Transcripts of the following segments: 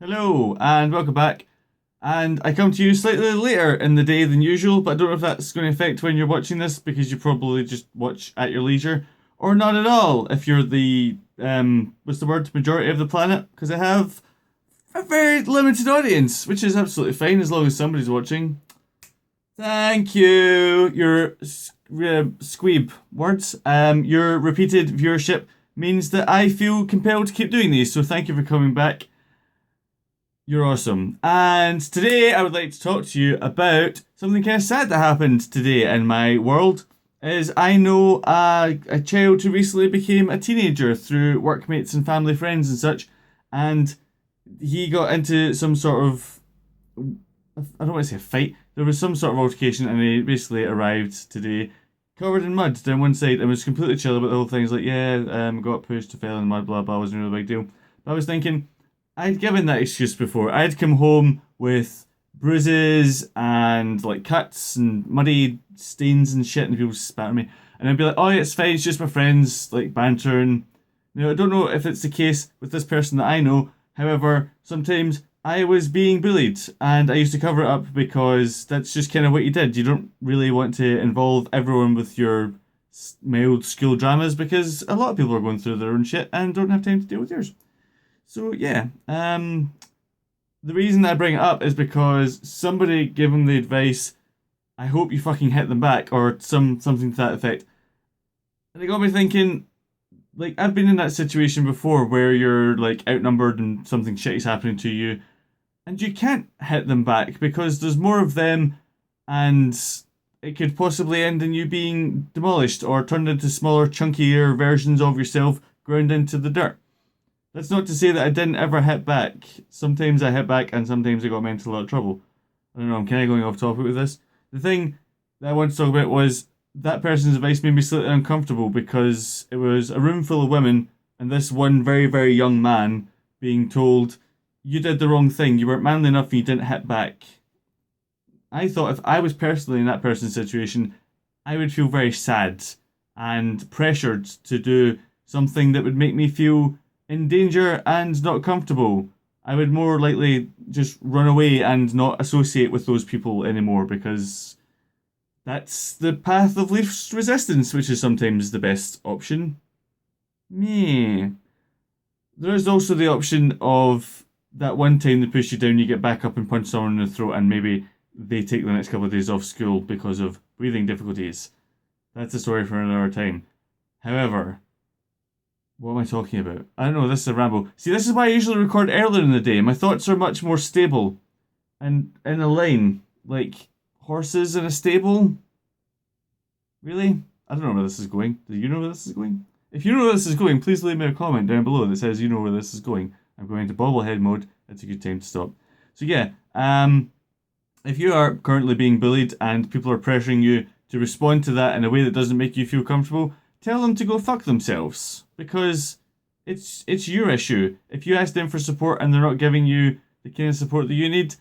Hello and welcome back. And I come to you slightly later in the day than usual, but I don't know if that's going to affect when you're watching this because you probably just watch at your leisure, or not at all if you're the what's the word, majority of the planet, because I have a very limited audience, which is absolutely fine as long as somebody's watching. Thank you. Your squeeb words. Your repeated viewership means that I feel compelled to keep doing these. So thank you for coming back. You're awesome. And today I would like to talk to you about something kind of sad that happened today in my world. Is I know a child who recently became a teenager through workmates and family friends and such, and he got into some sort of, I don't want to say a fight. There was some sort of altercation, and he basically arrived today covered in mud down one side and was completely chill about the whole thing. He's like, yeah, got pushed to fell in the mud, blah blah, wasn't really a big deal. But I was thinking, I'd given that excuse before. I'd come home with bruises and like cuts and muddy stains and shit, and people spat on me. And I'd be like, oh, yeah, it's fine, it's just my friends, like bantering. I don't know if it's the case with this person that I know. However, sometimes I was being bullied and I used to cover it up because that's just kind of what you did. You don't really want to involve everyone with your mild school dramas because a lot of people are going through their own shit and don't have time to deal with yours. So yeah, the reason I bring it up is because somebody gave him the advice, I hope you fucking hit them back, or something to that effect. And it got me thinking, like, I've been in that situation before where you're like outnumbered and something shitty's happening to you, and you can't hit them back because there's more of them, and it could possibly end in you being demolished or turned into smaller, chunkier versions of yourself, ground into the dirt. That's not to say that I didn't ever hit back. Sometimes I hit back and sometimes I got me into a lot of trouble. I don't know, I'm kind of going off topic with this. The thing that I want to talk about was that person's advice made me slightly uncomfortable because it was a room full of women and this one very, very young man being told, you did the wrong thing, you weren't manly enough and you didn't hit back. I thought if I was personally in that person's situation, I would feel very sad and pressured to do something that would make me feel in danger and not comfortable. I would more likely just run away and not associate with those people anymore because that's the path of least resistance, which is sometimes the best option. Me. There is also the option of that one time they push you down, you get back up and punch someone in the throat, and maybe they take the next couple of days off school because of breathing difficulties. That's a story for another time. However, what am I talking about? I don't know, this is a ramble. See, this is why I usually record earlier in the day. My thoughts are much more stable and in a line. Like horses in a stable? Really? I don't know where this is going. Do you know where this is going? If you know where this is going, please leave me a comment down below that says you know where this is going. I'm going into bobblehead mode. It's a good time to stop. So yeah, if you are currently being bullied and people are pressuring you to respond to that in a way that doesn't make you feel comfortable, tell them to go fuck themselves because it's your issue. If you ask them for support and they're not giving you the kind of support that you need,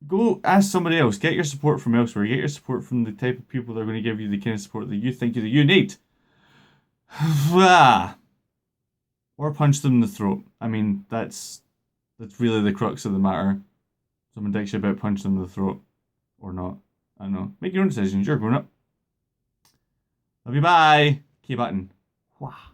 go ask somebody else. Get your support from elsewhere. Get your support from the type of people that are going to give you the kind of support that you think that you need. Or punch them in the throat. I mean, that's really the crux of the matter. Someone dicks you about punching them in the throat or not. I don't know. Make your own decisions. You're grown up. Love you. Bye. Key button. Wow.